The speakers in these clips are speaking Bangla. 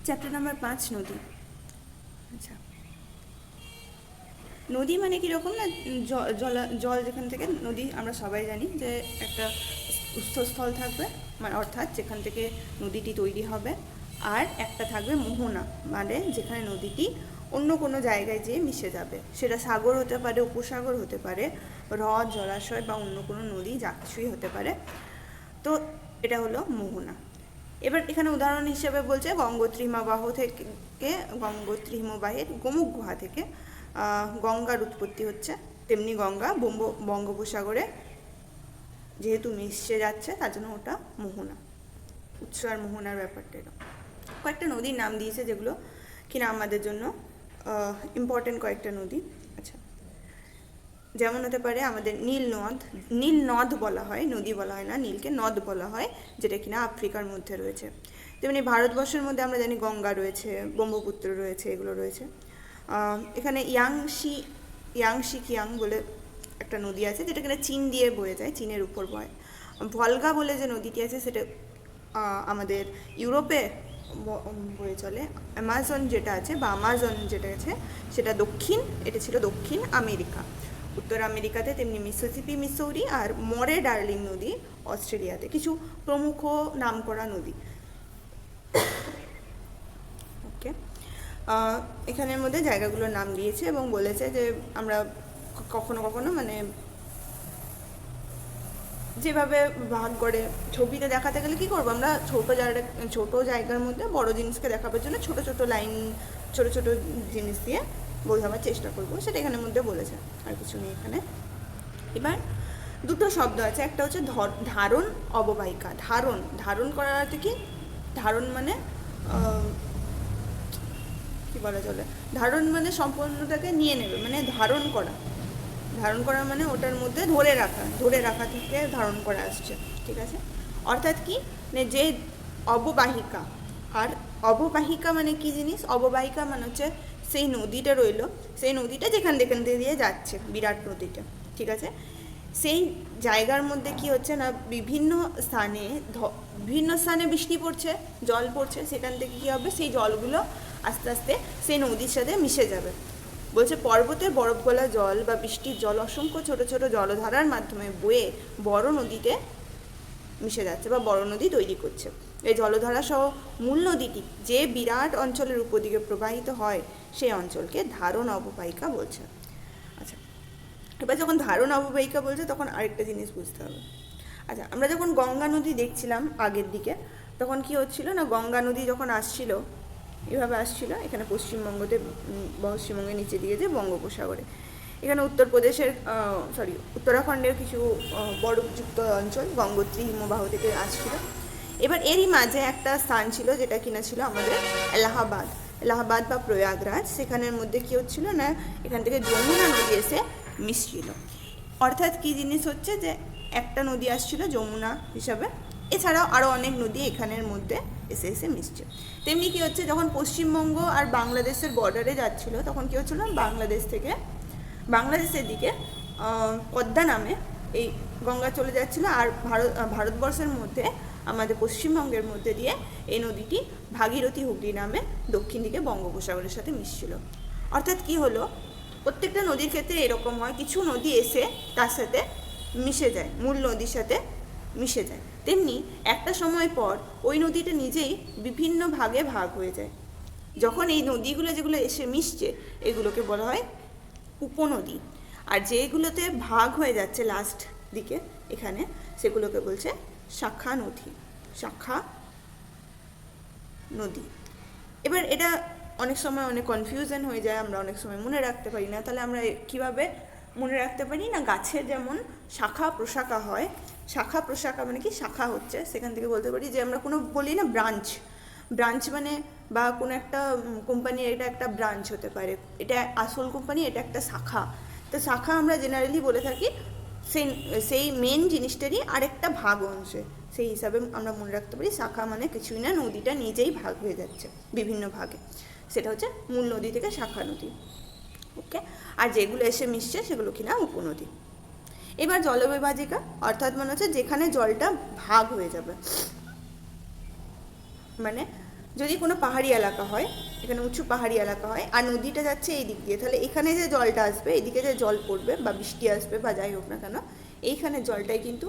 চ্যাপ্টার নাম্বার 5, নদী। আচ্ছা, নদী মানে কীরকম না, জল যেখান থেকে নদী আমরা সবাই জানি যে একটা উৎসস্থল থাকবে, মানে অর্থাৎ যেখান থেকে নদীটি তৈরি হবে, আর একটা থাকবে মোহনা, মানে যেখানে নদীটি অন্য কোনো জায়গায় যেয়ে মিশে যাবে। সেটা সাগর হতে পারে, উপসাগর হতে পারে, হ্রদ, জলাশয় বা অন্য কোনো নদী, যা কিছুই হতে পারে। তো এটা হলো মোহনা। এবার এখানে উদাহরণ হিসেবে বলছে গঙ্গোত্রী হিমবাহ থেকে, গঙ্গোত্রী হিমবাহের গোমুখ গুহা থেকে গঙ্গার উৎপত্তি হচ্ছে। তেমনি গঙ্গা বঙ্গোপসাগরে যেহেতু মিশে যাচ্ছে, তার জন্য ওটা মোহনা। উৎস আর মোহনার ব্যাপারটা এরকম। কয়েকটা নদীর নাম দিয়েছে যেগুলো কিনা আমাদের জন্য ইম্পর্টেন্ট কয়েকটা নদী। আচ্ছা, যেমন হতে পারে আমাদের নীল নদ বলা হয়, নদী বলা হয় না, নীলকে নদ বলা হয়, যেটা কিনা আফ্রিকার মধ্যে রয়েছে। তেমনি ভারতবর্ষের মধ্যে আমরা জানি গঙ্গা রয়েছে, ব্রহ্মপুত্র রয়েছে, এগুলো রয়েছে। এখানে ইয়াংশি কিয়াং বলে একটা নদী আছে, যেটা কিনা চীন দিয়ে বয়ে যায়, চীনের উপর বয়। ভলগা বলে যে নদীটি আছে, সেটা আমাদের ইউরোপে বয়ে চলে। অ্যামাজন যেটা আছে, বা আমাজন যেটা আছে, সেটা এটা ছিল দক্ষিণ আমেরিকা। উত্তর আমেরিকাতে তেমনি মিসিসিপি, মিসৌরি আর মরে ডার্লিং নদী অস্ট্রেলিয়াতে, কিছু প্রমুখ নামকরা নদী। ওকে, এখানের মধ্যে জায়গাগুলোর নাম দিয়েছে এবং বলেছে যে আমরা কখনো কখনো মানে যেভাবে ভাগ করে ছবিতে দেখাতে গেলে কী করবো, আমরা ছোট জায়গার মধ্যে বড় জিনিসকে দেখাবার জন্য ছোট ছোট লাইন, ছোট ছোট জিনিস দিয়ে বোঝাবার চেষ্টা করবো, সেটা এখানের মধ্যে বলেছে, আর কিছু নেই এখানে। এবার দুটো শব্দ আছে, একটা হচ্ছে ধারণ, অববাহিকা। ধারণ করার অর্থে কি? ধারণ মানে কি বলা চলে, ধারণ মানে সম্পূর্ণটাকে নিয়ে নেবে, মানে ধারণ করা মানে ওটার মধ্যে ধরে রাখা থেকে ধারণ করা আসছে, ঠিক আছে? অর্থাৎ কি, যে অববাহিকা। আর অববাহিকা মানে কি জিনিস? অববাহিকা মানে হচ্ছে সেই নদীটা রইলো, সেই নদীটা যেখান দিয়ে যাচ্ছে, বিরাট নদীটা, ঠিক আছে? সেই জায়গার মধ্যে কি হচ্ছে না, বিভিন্ন স্থানে বৃষ্টি পড়ছে, জল পড়ছে, সেখান থেকে কী হবে, সেই জলগুলো আস্তে আস্তে সেই নদীর সাথে মিশে যাবে। বলছে পর্বতের বরফ গলা জল বা বৃষ্টির জল অসংখ্য ছোট ছোট জলধারার মাধ্যমে বয়ে বড় নদীতে মিশে যাচ্ছে বা বড় নদী তৈরি করছে। এই জলধারা সহ মূল নদীটি যে বিরাট অঞ্চলের উপর দিকে প্রবাহিত হয়, সেই অঞ্চলকে ধারণ অববাহিকা বলছে। আচ্ছা, এবার যখন ধারণ অববাহিকা বলছে, তখন আরেকটা জিনিস বুঝতে হবে। আচ্ছা, আমরা যখন গঙ্গা নদী দেখছিলাম আগের দিকে, তখন কি হচ্ছিল না, গঙ্গা নদী যখন আসছিল, এভাবে আসছিল এখানে পশ্চিমবঙ্গের নিচে দিয়ে যে বঙ্গোপসাগরে, এখানে উত্তরাখণ্ডের কিছু বরফযুক্ত অঞ্চল গঙ্গোত্রী হিমবাহ থেকে আসছিল। এবার এরই মাঝে একটা স্থান ছিল, যেটা কিনা ছিল আমাদের এলাহাবাদ বা প্রয়াগরাজ। সেখানের মধ্যে কি হচ্ছিল না, এখান থেকে যমুনা নদী এসে মিশছিল। অর্থাৎ কি জিনিস হচ্ছে, যে একটা নদী আসছিল যমুনা হিসাবে, এছাড়াও আরও অনেক নদী এখানের মধ্যে এসে মিশছে। তেমনি কি হচ্ছে, যখন পশ্চিমবঙ্গ আর বাংলাদেশের বর্ডারে যাচ্ছিল, তখন কি হচ্ছিল, বাংলাদেশের দিকে পদ্মা নামে এই গঙ্গা চলে যাচ্ছিল, আর ভারতবর্ষের মধ্যে আমাদের পশ্চিমবঙ্গের মধ্যে দিয়ে এই নদীটি ভাগীরথী হুগলি নামে দক্ষিণ দিকে বঙ্গোপসাগরের সাথে মিশছিল। অর্থাৎ কি হলো, প্রত্যেকটা নদীর ক্ষেত্রে এরকম হয়, কিছু নদী এসে তার সাথে মিশে যায়, মূল নদীর সাথে মিশে যায়। তেমনি একটা সময় পর ওই নদীটা নিজেই বিভিন্ন ভাগে ভাগ হয়ে যায়। যখন এই নদীগুলো যেগুলো এসে মিশছে, এগুলোকে বলা হয় উপনদী। আর যেগুলোতে ভাগ হয়ে যাচ্ছে লাস্ট দিকে এখানে, সেগুলোকে বলছে শাখা নদী। এবার এটা অনেক সময় অনেক কনফিউশন হয়ে যায়, আমরা অনেক সময় মনে রাখতে পারি না। তাহলে আমরা কিভাবে মনে রাখতে পারি না, গাছের যেমন শাখা প্রশাখা হয়, শাখা প্রশাখা মানে কি, শাখা হচ্ছে, সেখান থেকে বলতে পারি যে আমরা কোনো বলি না ব্রাঞ্চ মানে, বা কোনো একটা কোম্পানির এটা একটা ব্রাঞ্চ হতে পারে, এটা আসল কোম্পানি, এটা একটা শাখা। তো শাখা আমরা জেনারেলি বলে থাকি সেই মেন জিনিসটারই আরেকটা ভাগ অংশে, সেই হিসাবে আমরা মনে রাখতে পারি শাখা মানে কিছুই না, নদীটা নিজেই ভাগ হয়ে যাচ্ছে বিভিন্ন ভাগে, সেটা হচ্ছে মূল নদী থেকে শাখা নদী। ওকে, আর যেগুলো এসে মিশছে সেগুলো কিনা উপনদী। এবার জলবিভাজিকা, অর্থাৎ মনে হচ্ছে যেখানে জলটা ভাগ হয়ে যাবে, মানে যদি কোনো পাহাড়ি এলাকা হয়, এখানে উঁচু পাহাড়ি এলাকা হয়, আর নদীটা যাচ্ছে এই দিক দিয়ে, তাহলে এখানে যে জলটা আসবে, এদিকে যে জল পড়বে বা বৃষ্টি আসবে বা যাই হোক না কেন, এইখানে জলটাই কিন্তু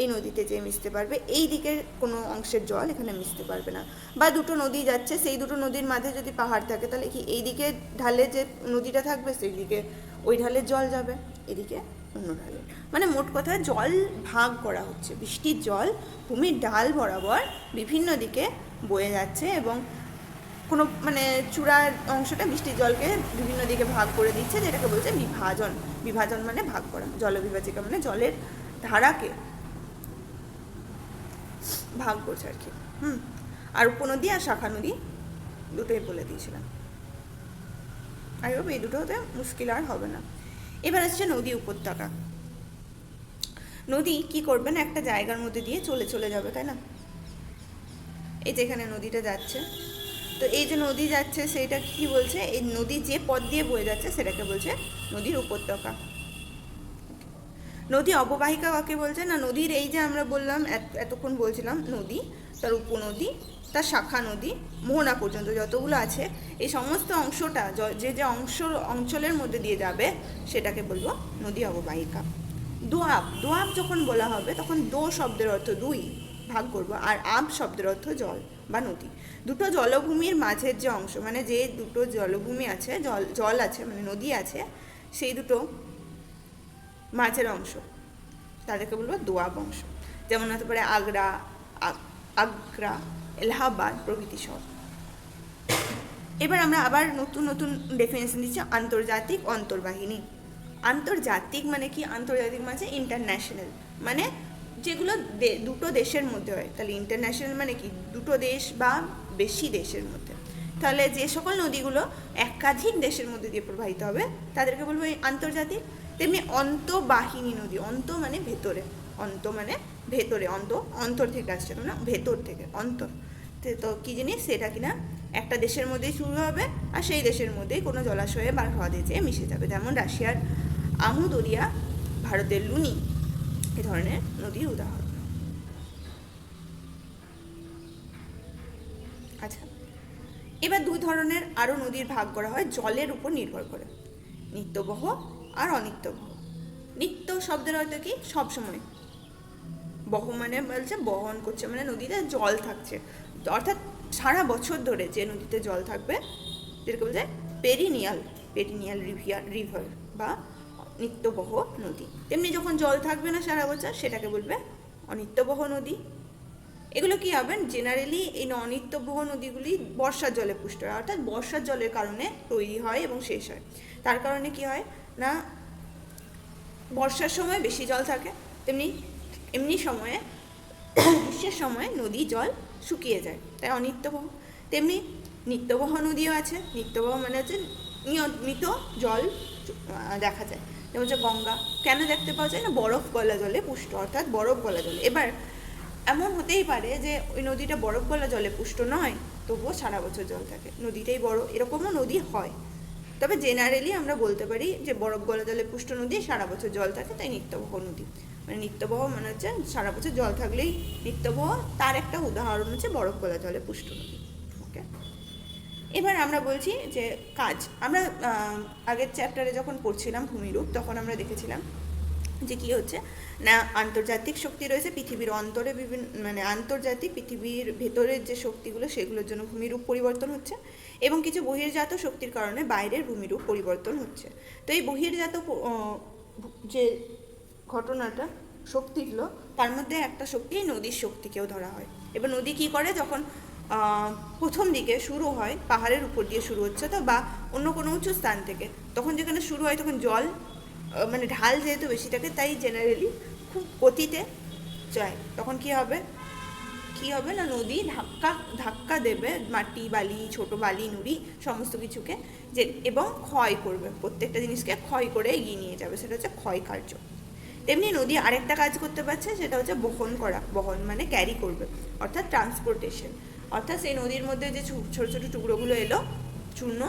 এই নদীতে যেয়ে মিশতে পারবে, এই দিকের কোনো অংশের জল এখানে মিশতে পারবে না। বা দুটো নদী যাচ্ছে, সেই দুটো নদীর মাঝে যদি পাহাড় থাকে, তাহলে কি এই দিকে ঢালে যে নদীটা থাকবে সেই দিকে ওই ঢালের জল যাবে, এদিকে অন্য ঢালে। মানে মোট কথা জল ভাগ করা হচ্ছে, বৃষ্টির জল ভূমির ঢাল বরাবর বিভিন্ন দিকে বয়ে যাচ্ছে এবং কোনো মানে চূড়ার অংশটা বৃষ্টির জলকে বিভিন্ন দিকে ভাগ করে দিচ্ছে, যেটাকে বলছে বিভাজন। বিভাজন মানে ভাগ করা, জলবিভাজিকা মানে জলের ধারাকে ভাগ করছে আর কি। আর উপনদী আর শাখা নদী দুটোই বলে দিয়েছিলাম। আই হোপ এই দুটো হতে মুশকিল আর হবে না। এবার আসছে নদী উপত্যকা। নদী কি করবে না, একটা জায়গার মধ্যে দিয়ে চলে চলে যাবে, তাই না? এই যেখানে নদীটা যাচ্ছে, তো এই যে নদী যাচ্ছে সেইটা কি বলছে, এই নদী যে পথ দিয়ে বয়ে যাচ্ছে সেটাকে বলছে নদীর উপত্যকা। নদী অববাহিকা কাকে বলছে না, নদীর এই যে আমরা বললাম এতক্ষণ বলছিলাম নদী, তার উপনদী, তার শাখা নদী, মোহনা পর্যন্ত যতগুলো আছে, এই সমস্ত অংশটা যে যে অঞ্চলের মধ্যে দিয়ে যাবে সেটাকে বলবো নদী অববাহিকা। দোয়াব, দোয়াব যখন বলা হবে তখন দো শব্দের অর্থ দুই, ভাগ করবো, আর আব শব্দের অর্থ জল বা নদী। দুটো জলভূমির মাঝের যে অংশ, মানে যে দুটো জলভূমি আছে, জল আছে মানে নদী আছে, সেই দুটো মাঝের অংশ তাদেরকে বলবো দোয়াব অংশ। যেমন হতে পারে আগ্রা, আগ্রা, এলাহাবাদ প্রভৃতি সব। এবার আমরা আবার নতুন নতুন ডেফিনেশন দিচ্ছি। আন্তর্জাতিক অন্তর্বাহিনী। আন্তর্জাতিক মানে কি, আন্তর্জাতিক মানে ইন্টারন্যাশনাল, মানে যেগুলো দুটো দেশের মধ্যে হয়। তাহলে ইন্টারন্যাশনাল মানে কি, দুটো দেশ বা বেশি দেশের মধ্যে। তাহলে যে সকল নদীগুলো একাধিক দেশের মধ্যে দিয়ে প্রবাহিত হবে তাদেরকে বলবো আন্তর্জাতিক। তেমনি অন্তবাহিনী নদী, অন্ত মানে ভেতরে, অন্ত মানে ভেতরে, অন্তর থেকে আসছে, মানে ভেতর থেকে, অন্তর। তো কী জিনিস সেটা কিনা একটা দেশের মধ্যেই শুরু হবে আর সেই দেশের মধ্যেই কোনো জলাশয়ে বা হ্রদে যেয়ে মিশে যাবে। যেমন রাশিয়ার আমু দরিয়া, ভারতের লুনি, এ ধরনের নদীর উদাহরণ। আচ্ছা, এবার দুই ধরনের আরও নদীর ভাগ করা হয় জলের উপর নির্ভর করে, নিত্যবহ আর অনিত্যবহ। নিত্য শব্দের অর্থ কি, সবসময়। বহ মানে বলছে বহন করছে, মানে নদীতে জল থাকছে, অর্থাৎ সারা বছর ধরে যে নদীতে জল থাকবে, যেটাকে বলছে পেরিনিয়াল রিভার বা নিত্যবহ নদী। তেমনি যখন জল থাকবে না সারা বছর সেটাকে বলবে অনিত্যবহ নদী। এগুলো কি হবে, জেনারেলি এই অনিত্যবহ নদীগুলি বর্ষার জলে পুষ্ট হয়, অর্থাৎ বর্ষার জলের কারণে তৈরি হয় এবং শেষ হয়। তার কারণে কি হয় না, বর্ষার সময় বেশি জল থাকে, তেমনি এমনি সময়ে গ্রীষ্মের সময় নদী জল শুকিয়ে যায়, তাই অনিত্যবহ। তেমনি নিত্যবহ নদীও আছে। নিত্যবহ মানে হচ্ছে নিয়মিত জল দেখা যায়, যেমন হচ্ছে গঙ্গা। কেন দেখতে পাওয়া যায় না, বরফ গলা জলে পুষ্ট, অর্থাৎ বরফ গলা জলে। এবার এমন হতেই পারে যে ওই নদীটা বরফ গলা জলে পুষ্ট নয়, তবুও সারা বছর জল থাকে, নদীটাই বড়, এরকমও নদী হয়। তবে জেনারেলি আমরা বলতে পারি যে বরফ গলা জলে পুষ্ট নদী, সারা বছর জল থাকে, তাই নিত্যবহ নদী। মানে নিত্যবহ মানে হচ্ছে সারা বছর জল থাকলেই নিত্যবহ। তার একটা উদাহরণ হচ্ছে বরফ গলা জলে পুষ্ট নদী। ওকে, এবার আমরা বলছি যে কাজ। আমরা আগের চ্যাপ্টারে যখন পড়ছিলাম ভূমিরূপ, তখন আমরা দেখেছিলাম যে কী হচ্ছে না, আন্তর্জাতিক শক্তি রয়েছে পৃথিবীর অন্তরে, বিভিন্ন মানে আন্তর্জাতিক পৃথিবীর ভেতরের যে শক্তিগুলো সেগুলোর জন্য ভূমিরূপ পরিবর্তন হচ্ছে, এবং কিছু বহির্জাত শক্তির কারণে বাইরের ভূমিরূপ পরিবর্তন হচ্ছে। তো এই বহির্জাত যে ঘটনাটা, শক্তিগুলো, তার মধ্যে একটা শক্তি নদীর শক্তিকেও ধরা হয়। এবার নদী কী করে, যখন প্রথম দিকে শুরু হয় পাহাড়ের উপর দিয়ে শুরু হচ্ছে তো, বা অন্য কোনো উঁচু স্থান থেকে, তখন যেখানে শুরু হয় তখন জল মানে ঢাল যেহেতু বেশি থাকে, তাই জেনারেলি খুব গতিতে যায়। তখন কি হবে না, নদী ধাক্কা দেবে মাটি, বালি, ছোট বালি, নুড়ি সমস্ত কিছুকে, যে এবং ক্ষয় করবে, প্রত্যেকটা জিনিসকে ক্ষয় করে এগিয়ে নিয়ে যাবে, সেটা হচ্ছে ক্ষয় কার্য। তেমনি নদী আরেকটা কাজ করতে পারছে, সেটা হচ্ছে বহন করা। বহন মানে ক্যারি করবে, অর্থাৎ ট্রান্সপোর্টেশন। অর্থাৎ সেই নদীর মধ্যে যে ছোটো ছোটো টুকরোগুলো এলো চূর্ণ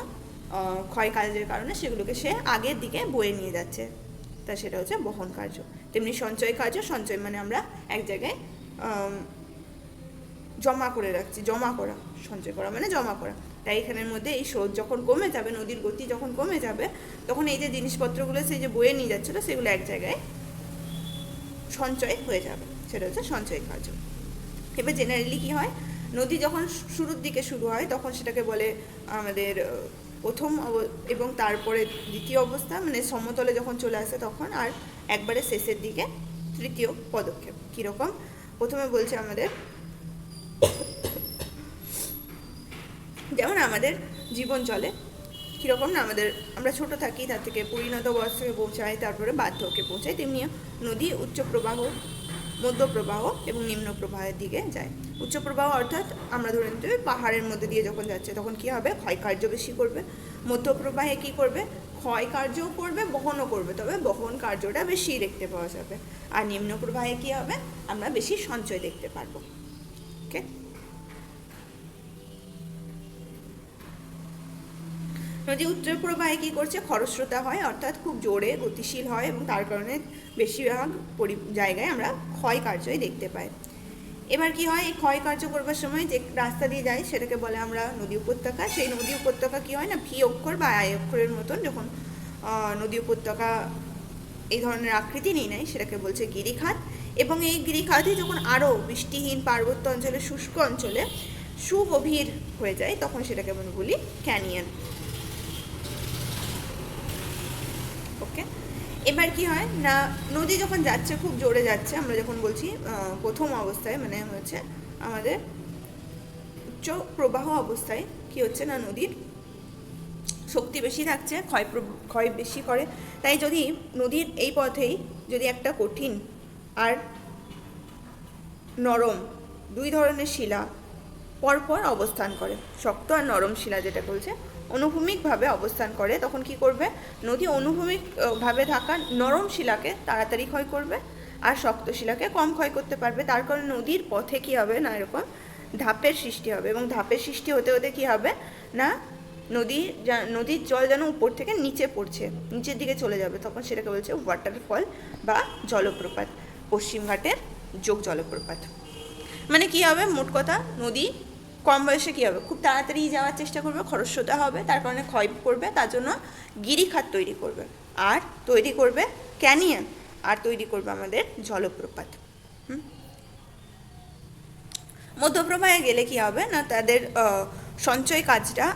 ক্ষয় কাজের কারণে, সেগুলোকে সে আগের দিকে বয়ে নিয়ে যাচ্ছে, তা সেটা হচ্ছে বহন কার্য। তেমনি সঞ্চয় কার্য, সঞ্চয় মানে আমরা এক জায়গায় জমা করে রাখছি, জমা করা, সঞ্চয় করা মানে জমা করা। তাই এখানের মধ্যে এই স্রোত যখন কমে যাবে, নদীর গতি যখন কমে যাবে, তখন এই যে জিনিসপত্রগুলো সেই যে বয়ে নিয়ে যাচ্ছিলো সেগুলো এক জায়গায় সঞ্চয় হয়ে যাবে, সেটা হচ্ছে সঞ্চয় কার্য। এবার জেনারেলি কী হয়, নদী যখন শুরুর দিকে শুরু হয় তখন সেটাকে বলে আমাদের প্রথম এবং তারপরে দ্বিতীয় অবস্থা, মানে সমতলে যখন চলে আসে তখন, আর একবারে শেষের দিকে তৃতীয় পদক্ষেপ। কীরকম, প্রথমে বলছে আমাদের যেমন আমাদের জীবন চলে কীরকম না, আমরা ছোট থাকি, তার থেকে পরিণত বয়সে পৌঁছায়, তারপরে বার্ধক্যে পৌঁছায়, তেমনি নদী উচ্চ প্রবাহ, মধ্য প্রবাহ এবং নিম্ন প্রবাহের দিকে যায়। উচ্চ প্রবাহ অর্থাৎ আমরা ধরে নিতে হবে পাহাড়ের মধ্যে দিয়ে যখন যাচ্ছে তখন কী হবে, ক্ষয়কার্য বেশি করবে। মধ্য প্রবাহে কী করবে, ক্ষয় কার্যও করবে, বহনও করবে, তবে বহন কার্যটা বেশি দেখতে পাওয়া যাবে। আর নিম্ন প্রবাহে কী হবে, আমরা বেশি সঞ্চয় দেখতে পারবো। ওকে, নদী উত্তর প্রবাহে কী করছে, খরস্রোতা হয়, অর্থাৎ খুব জোরে গতিশীল হয় এবং তার কারণে বেশিরভাগ জায়গায় আমরা ক্ষয় কার্যই দেখতে পাই। এবার কি হয়, এই ক্ষয় কার্য করবার সময় যে রাস্তা দিয়ে যায় সেটাকে বলে আমরা নদী উপত্যকা। সেই নদী উপত্যকা কী হয় না, ভি অক্ষর বা আই অক্ষরের মতন যখন নদী উপত্যকা এই ধরনের আকৃতি নিয়ে নেয় সেটাকে বলছে গিরিখাত। এবং এই গিরিখাতই যখন আরও বৃষ্টিহীন পার্বত্য অঞ্চলে, শুষ্ক অঞ্চলে সুগভীর হয়ে যায় তখন সেটাকে আমরা বলি ক্যানিয়ন। ওকে, এবার কি হয় না, নদী যখন যাচ্ছে, খুব জোরে যাচ্ছে, আমরা যখন বলছি প্রথম অবস্থায় মানে হচ্ছে আমাদের উচ্চ প্রবাহ অবস্থায় কি হচ্ছে না, নদীর শক্তি বেশি থাকছে, ক্ষয় বেশি করে। তাই যদি নদীর এই পথেই যদি একটা কঠিন আর নরম দুই ধরনের শিলা পরপর অবস্থান করে, শক্ত আর নরম শিলা যেটা বলছে অনুভূমিকভাবে অবস্থান করে, তখন কি করবে, নদী অনুভূমিকভাবে থাকা নরম শিলাকে তাড়াতাড়ি ক্ষয় করবে আর শক্ত শিলাকে কম ক্ষয় করতে পারবে। তার কারণে নদীর পথে কি হবে না, এরকম ধাপের সৃষ্টি হবে, এবং ধাপের সৃষ্টি হতে হতে কি হবে না, নদীর জল যেন উপর থেকে নিচে পড়ছে, নিচের দিকে চলে যাবে, তখন সেটাকে বলছে ওয়াটারফল বা জলপ্রপাত, পশ্চিমঘাটের যোগ জলপ্রপাত। মানে কি হবে, মোট কথা নদী কম বয়সে কী হবে, খুব তাড়াতাড়ি যাওয়ার চেষ্টা করবে, খরস্রোতা হবে, তার কারণে ক্ষয় করবে, তার জন্য গিরিখাত তৈরি করবে, আর তৈরি করবে ক্যানিয়ন, আর তৈরি করবে আমাদের জলপ্রপাত। মধ্যপ্রবাহে গেলে কি হবে না, তাদের সঞ্চয় কাজটা,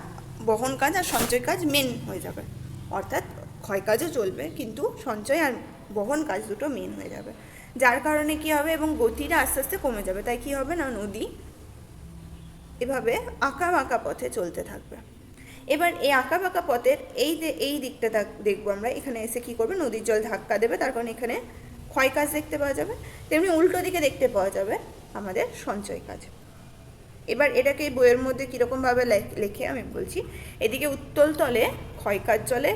বহন কাজ আর সঞ্চয় কাজ মেন হয়ে যাবে, অর্থাৎ ক্ষয় কাজও চলবে কিন্তু সঞ্চয় আর বহন কাজ দুটো মেন হয়ে যাবে, যার কারণে কি হবে, এবং গতিটা আস্তে আস্তে কমে যাবে। তাই কি হবে না, নদী এভাবে আঁকা বাঁকা পথে চলতে থাকবে। এবার এই আঁকা বাঁকা পথের এই দিকটা দেখবো আমরা, এখানে এসে কি করবে, নদীর জল ধাক্কা দেবে, তার কারণে এখানে ক্ষয় কাজ দেখতে পাওয়া যাবে, তেমনি উল্টো দিকে দেখতে পাওয়া যাবে আমাদের সঞ্চয় কাজ। এবার এটাকে বইয়ের মধ্যে কীরকমভাবে লেখে আমি বলছি, এদিকে উত্তল তলে ক্ষয় কাজ চলে,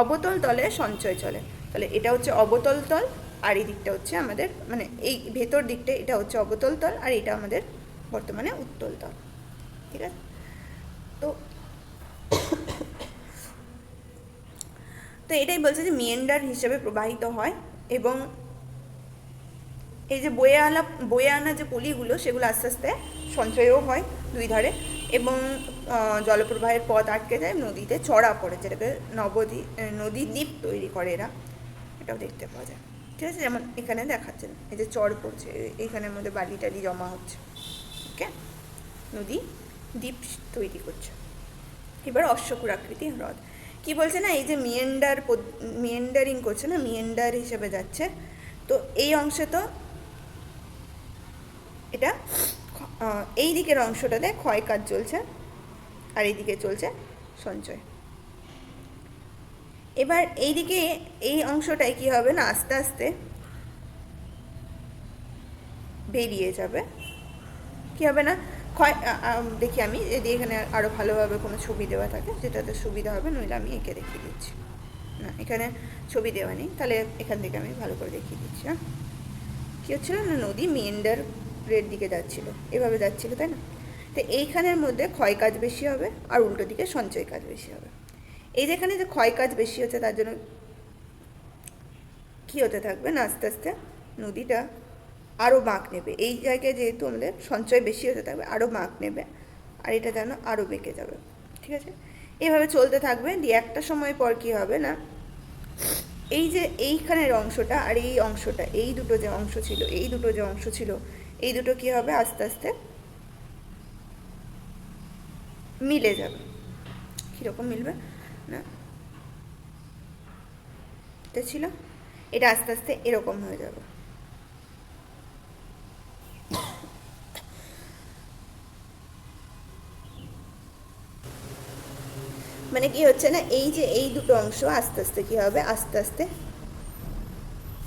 অবতল তলে সঞ্চয় চলে। তাহলে এটা হচ্ছে অবতল তল, আর এই দিকটা হচ্ছে আমাদের, মানে এই ভেতর দিকটা এটা হচ্ছে অবতল তল, আর এটা আমাদের বর্তমানে উত্তল তল। ঠিক আছে, তো এটাই বলছে যে মিয়েন্ডার হিসেবে প্রবাহিত হয়, এবং এই যে বয়ে আনা যে পলিগুলো সেগুলো আস্তে আস্তে সঞ্চয়ও হয় দুই ধারে, এবং জলপ্রবাহের পথ আটকে যায়, নদীতে চড়া পড়ে, যেটাকে নদী দ্বীপ তৈরি করে এরা, এটাও দেখতে পাওয়া যায়। ঠিক আছে, যেমন এখানে দেখাচ্ছেন এই যে চড় পড়ছে, এইখানের মধ্যে বালি টালি জমা হচ্ছে, ওকে, নদী দ্বীপ তৈরি করছে। এবার অশ্বক্ষুরাকৃতি হ্রদ কি বলছে না, এই যে মিয়েন্ডারিং করছে না, মিয়েন্ডার হিসেবে যাচ্ছে, তো এই অংশে তো এটা এই দিকের অংশটাতে ক্ষয় কাজ চলছে আর এই দিকে চলছে সঞ্চয়। এবার এইদিকে এই অংশটায় কি হবে না, আস্তে আস্তে বেরিয়ে যাবে, কি হবে না, দেখি আমি যদি এখানে আরও ভালোভাবে কোনো ছবি দেওয়া থাকে যেটাতে সুবিধা হবে, নইলে আমি এঁকে দেখিয়ে দিচ্ছি। না, এখানে ছবি দেওয়া নেই, তাহলে এখান থেকে আমি ভালো করে দেখিয়ে দিচ্ছি। হ্যাঁ, কী হচ্ছিল না, নদী মিয়েন্ডারের দিকে যাচ্ছিল, এভাবে যাচ্ছিল, তাই না, তো এইখানের মধ্যে ক্ষয় কাজ বেশি হবে আর উল্টো দিকে সঞ্চয় কাজ বেশি হবে। এই যেখানে যে ক্ষয় কাজ বেশি হচ্ছে তার জন্য কী হতে থাকবে না, আস্তে আস্তে নদীটা আরও বাঁক নেবে। এই জায়গায় যেহেতু আমাদের সঞ্চয় বেশি হতে থাকবে, আরও বাঁক নেবে, আর এটা যেন আরও বেঁকে যাবে। ঠিক আছে, এইভাবে চলতে থাকবে। দিয়ে একটা সময় পর কী হবে না, এই যে এইখানের অংশটা আর এই অংশটা, এই দুটো যে অংশ ছিল, এই দুটো যে অংশ ছিল, এই দুটো কী হবে, আস্তে আস্তে মিলে যাবে। কীরকম মিলবে না, এটা ছিল, এটা আস্তে আস্তে এরকম হয়ে যাবে। মানে কি হচ্ছে না, এই যে এই দুটো অংশ আস্তে আস্তে কী হবে, আস্তে আস্তে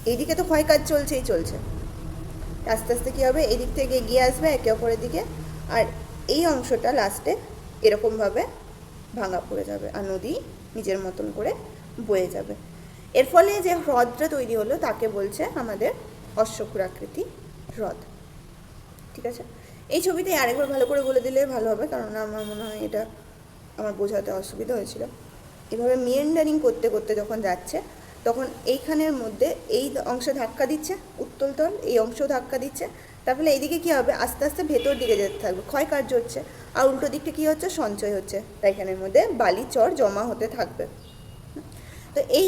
এইদিকে তো ক্ষয় কাজ চলছেই চলছে, আস্তে আস্তে কী হবে, এই দিক থেকে এগিয়ে আসবে একে অপরের দিকে, আর এই অংশটা লাস্টে এরকমভাবে ভাঙা পড়ে যাবে, আর নদী নিজের মতন করে বয়ে যাবে। এর ফলে যে হ্রদটা তৈরি হলো তাকে বলছে আমাদের অশ্বক্ষুরাকৃতি হ্রদ। ঠিক আছে, এই ছবিতে আরেকবার ভালো করে বলে দিলে ভালো হবে, কারণ আমার মনে হয় এটা আমার বোঝাতে অসুবিধা হয়েছিল। এভাবে মিয়েন্ডারিং করতে করতে যখন যাচ্ছে, তখন এইখানের মধ্যে এই অংশে ধাক্কা দিচ্ছে, উত্তল তল এই অংশেও ধাক্কা দিচ্ছে, তার ফলে এইদিকে কী হবে, আস্তে আস্তে ভেতর দিকে যেতে থাকবে, ক্ষয় কার্য হচ্ছে, আর উল্টো দিকটা কী হচ্ছে, সঞ্চয় হচ্ছে, তাই এখানের মধ্যে বালি চর জমা হতে থাকবে। তো এই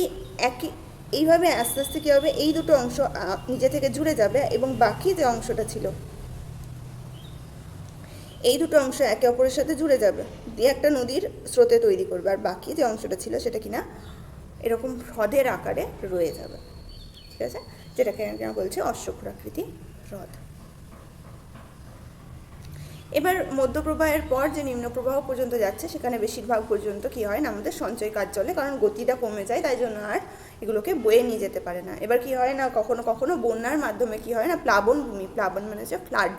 এইভাবে আস্তে আস্তে কী হবে, এই দুটো অংশ নিজে থেকে জুড়ে যাবে, এবং বাকি যে অংশটা ছিল, এই দুটো অংশ একে অপরের সাথে জুড়ে যাবে, দিয়ে একটা নদীর স্রোতে তৈরি করবে, আর বাকি যে অংশটা ছিল সেটা কিনা এরকম হ্রদের আকারে রয়ে যাবে। ঠিক আছে, যেটাকে আমরা বলছি অশ্বক্ষুরাকৃতি হ্রদ। এবার মধ্যপ্রবাহের পর যে নিম্নপ্রবাহ পর্যন্ত যাচ্ছে, সেখানে বেশিরভাগ পর্যন্ত কী হয় না, আমাদের সঞ্চয় কাজ চলে, কারণ গতিটা কমে যায়, তাই জন্য আর এগুলোকে বয়ে নিয়ে যেতে পারে না। এবার কী হয় না, কখনো কখনো বন্যার মাধ্যমে কী হয় না, প্লাবন ভূমি, প্লাবন মানে হচ্ছে ফ্লাড,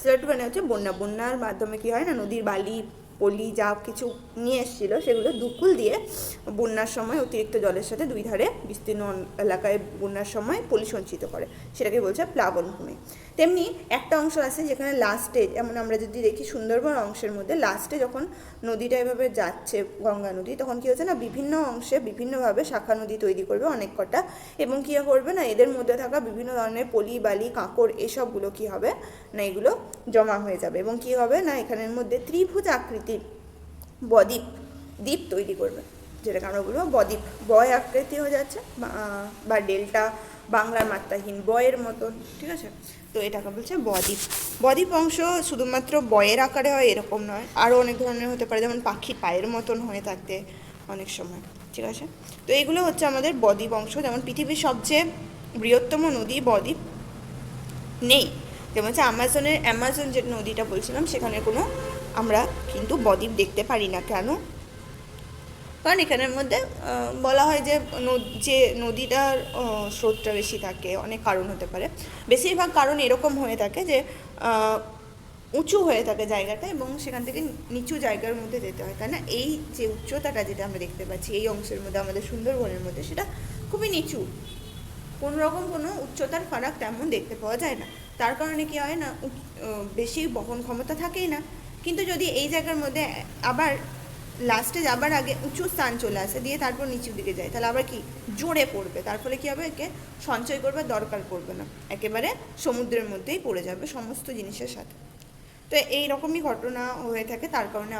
ফ্লাড মানে হচ্ছে বন্যা, বন্যার মাধ্যমে কী হয় না, নদীর বালি পলি যা কিছু নিয়ে এসেছিলো সেগুলো দুকুল দিয়ে বন্যার সময় অতিরিক্ত জলের সাথে দুই ধারে বিস্তীর্ণ এলাকায় বন্যার সময় পলি সঞ্চিত করে, সেটাকে বলছে প্লাবনভূমি। তেমনি একটা অংশ আছে যেখানে লাস্টে, যেমন আমরা যদি দেখি সুন্দরবন অংশের মধ্যে লাস্টে যখন নদীটা এভাবে যাচ্ছে, গঙ্গা নদী, তখন কী হচ্ছে না, বিভিন্ন অংশে বিভিন্নভাবে শাখা নদী তৈরি করবে অনেক কটা, এবং কী করবে না, এদের মধ্যে থাকা বিভিন্ন ধরনের পলি বালি কাঁকড় এসবগুলো কী হবে না, এগুলো জমা হয়ে যাবে, এবং কী হবে না, এখানের মধ্যে ত্রিভুজ আকৃতির বদ্বীপ, দ্বীপ তৈরি করবে, যেটাকে আমরা বলবো বদ্বীপ, বয় আকৃতি হয়ে যাচ্ছে, বা ডেল্টা, বাংলার মাত্রাহীন বয়ের মতন। ঠিক আছে, তো এটাকে বলছে বদ্বীপ। বদ্বীপ অংশ শুধুমাত্র বয়ের আকারে হয় এরকম নয়, আরও অনেক ধরনের হতে পারে, যেমন পাখির পায়ের মতন হয়ে থাকতে অনেক সময়। ঠিক আছে, তো এগুলো হচ্ছে আমাদের বদ্বীপ অংশ। যেমন পৃথিবীর সবচেয়ে বৃহত্তম নদী বদ্বীপ নেই, যেমন হচ্ছে অ্যামাজন যে নদীটা বলছিলাম, সেখানে কোনো আমরা কিন্তু বদ্বীপ দেখতে পারি না। কেন? কারণ এখানের মধ্যে বলা হয় যে নদীটার স্রোতটা বেশি থাকে, অনেক কারণ হতে পারে, বেশিরভাগ কারণ এরকম হয়ে থাকে যে উঁচু হয়ে থাকে জায়গাটা, এবং সেখান থেকে নিচু জায়গার মধ্যে যেতে হয়, তাই না? এই যে উচ্চতাটা যেটা আমরা দেখতে পাচ্ছি এই অংশের মধ্যে, আমাদের সুন্দরবনের মধ্যে, সেটা খুবই নিচু, কোনোরকম কোনো উচ্চতার ফারাক তেমন দেখতে পাওয়া যায় না। তার কারণে কী হয় না, বেশি বহন ক্ষমতা থাকেই না। কিন্তু যদি এই জায়গার মধ্যে আবার লাস্টে যাবার আগে উঁচু স্থান চলে আসে, দিয়ে তারপর নিচুর দিকে যায়, তাহলে আবার কি জোরে পড়বে, তার ফলে কী হবে, একে সঞ্চয় করবার দরকার পড়বে না, একেবারে সমুদ্রের মধ্যেই পড়ে যাবে সমস্ত জিনিসের সাথে। তো এই রকমই ঘটনা হয়ে থাকে। তার কারণে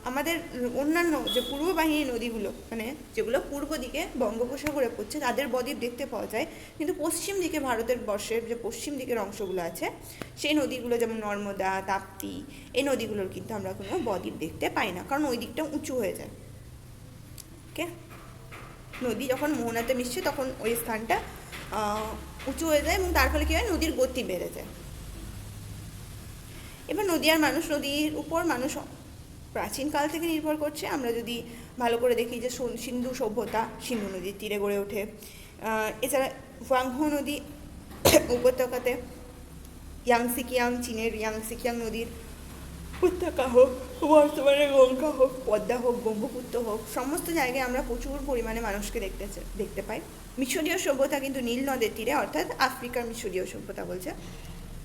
আমাদের অন্যান্য যে পূর্ব বাহিনী নদীগুলো, মানে যেগুলো পূর্ব দিকে বঙ্গোপসাগরে পড়ছে, তাদের বদ্বীপ দেখতে পাওয়া যায়, কিন্তু পশ্চিম দিকে ভারতের বর্ষের যে পশ্চিম দিকের অংশগুলো আছে, সেই নদীগুলো যেমন নর্মদা, তাপ্তি, এই নদীগুলোর কিন্তু আমরা কোনো বদ্বীপ দেখতে পাই না, কারণ ওই দিকটা উঁচু হয়ে যায়। ওকে, নদী যখন মোহনাতে মিশছে তখন ওই স্থানটা উঁচু হয়ে যায়, এবং তার ফলে কী হয়, নদীর গতি বেড়ে যায়। এবার নদীর উপর মানুষ প্রাচীনকাল থেকে নির্ভর করছে। আমরা যদি ভালো করে দেখি যে সিন্ধু সভ্যতা সিন্ধু নদীর তীরে গড়ে ওঠে, এছাড়া ওয়াংহো নদী উপত্যকাতে, ইয়াংসিকিয়াং, চীনের ইয়াংসিকিয়াং নদীর উপত্যকা হোক, বর্তমানে গঙ্গা হোক, পদ্মা হোক, ব্রহ্মপুত্র হোক, সমস্ত জায়গায় আমরা প্রচুর পরিমাণে মানুষকে দেখতে পাই। মিশরীয় সভ্যতা কিন্তু নীল নদের তীরে, অর্থাৎ আফ্রিকার মিশরীয় সভ্যতা বলছে,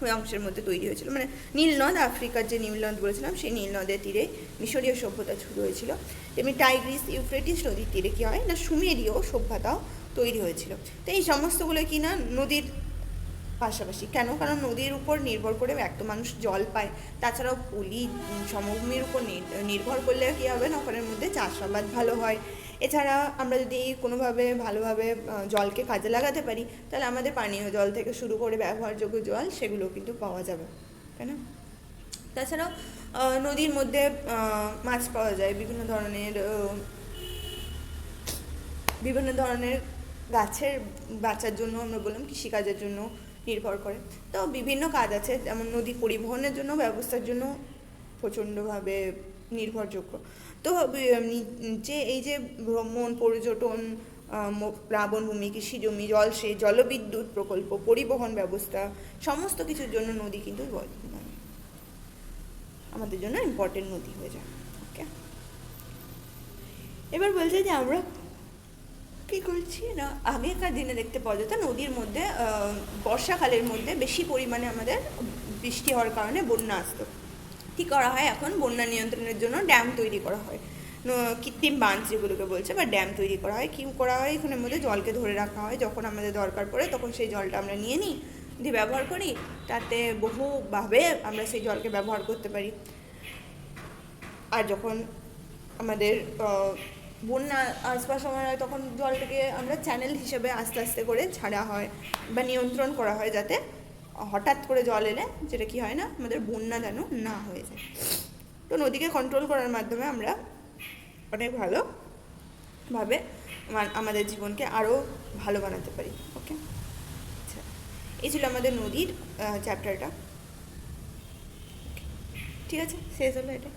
ওই অংশের মধ্যে তৈরি হয়েছিল, মানে নীল নদ, আফ্রিকার যে নীল নদ বলেছিলাম, সেই নীল নদের তীরে মিশরীয় সভ্যতা শুরু হয়েছিল। তেমনি টাইগ্রিস, ইউফ্রেটিস নদীর তীরে কী হয় না, সুমেরীয় সভ্যতাও তৈরি হয়েছিল। তো এই সমস্তগুলো কি না, নদীর পাশাপাশি কেন, কারণ নদীর উপর নির্ভর করে এক তো মানুষ জল পায়, তাছাড়াও পলি সমভূমির উপর নির্ভর করলে কী হবে না, ওখানের মধ্যে চাষাবাদ ভালো হয়। এছাড়া আমরা যদি কোনোভাবে ভালোভাবে জলকে কাজে লাগাতে পারি, তাহলে আমাদের পানীয় জল থেকে শুরু করে ব্যবহারযোগ্য জল সেগুলো কিন্তু পাওয়া যাবে, তাই না? তাছাড়াও নদীর মধ্যে মাছ পাওয়া যায়, বিভিন্ন ধরনের গাছের বাঁচার জন্য আমরা বললাম কৃষিকাজের জন্য নির্ভর করে। তো বিভিন্ন কাজ আছে, যেমন নদী পরিবহনের জন্য, ব্যবস্থার জন্য প্রচণ্ডভাবে নির্ভরযোগ্য। তো যে এই যে ভ্রমণ, পর্যটন, প্লাবনভূমি, কৃষিজমি, জলসেচ, জলবিদ্যুৎ প্রকল্প, পরিবহন ব্যবস্থা, সমস্ত কিছুর জন্য নদী কিন্তু আমাদের জন্য ইম্পর্টেন্ট নদী হয়ে যায়। ওকে, এবার বলছে যে আমরা কী করছি না, আগেকার দিনে দেখতে পাওয়া যেত নদীর মধ্যে বর্ষাকালের মধ্যে বেশি পরিমাণে আমাদের বৃষ্টি হওয়ার কারণে বন্যা আসতো। কী করা হয় এখন, বন্যা নিয়ন্ত্রণের জন্য ড্যাম তৈরি করা হয়, কৃত্রিম বাঁধ যেগুলোকে বলছে, বা ড্যাম তৈরি করা হয়। কী করা হয়, এখানের মধ্যে জলকে ধরে রাখা হয়, যখন আমাদের দরকার পড়ে তখন সেই জলটা আমরা নিয়ে নিই, দিয়ে ব্যবহার করি, তাতে বহুভাবে আমরা সেই জলকে ব্যবহার করতে পারি। আর যখন আমাদের বন্যা আসবার সময় হয়, তখন জলটাকে আমরা চ্যানেল হিসেবে আস্তে আস্তে করে ছাড়া হয় বা নিয়ন্ত্রণ করা হয়, যাতে হঠাৎ করে জল এলে যেটা কি হয় না, আমাদের বন্যা যেন না হয়ে যায়। তো নদীকে কন্ট্রোল করার মাধ্যমে আমরা অনেক ভালোভাবে আমাদের জীবনকে আরও ভালো বানাতে পারি। ওকে, আচ্ছা, এই ছিল আমাদের নদীর চ্যাপ্টারটা। ঠিক আছে, শেষ হলো এটা।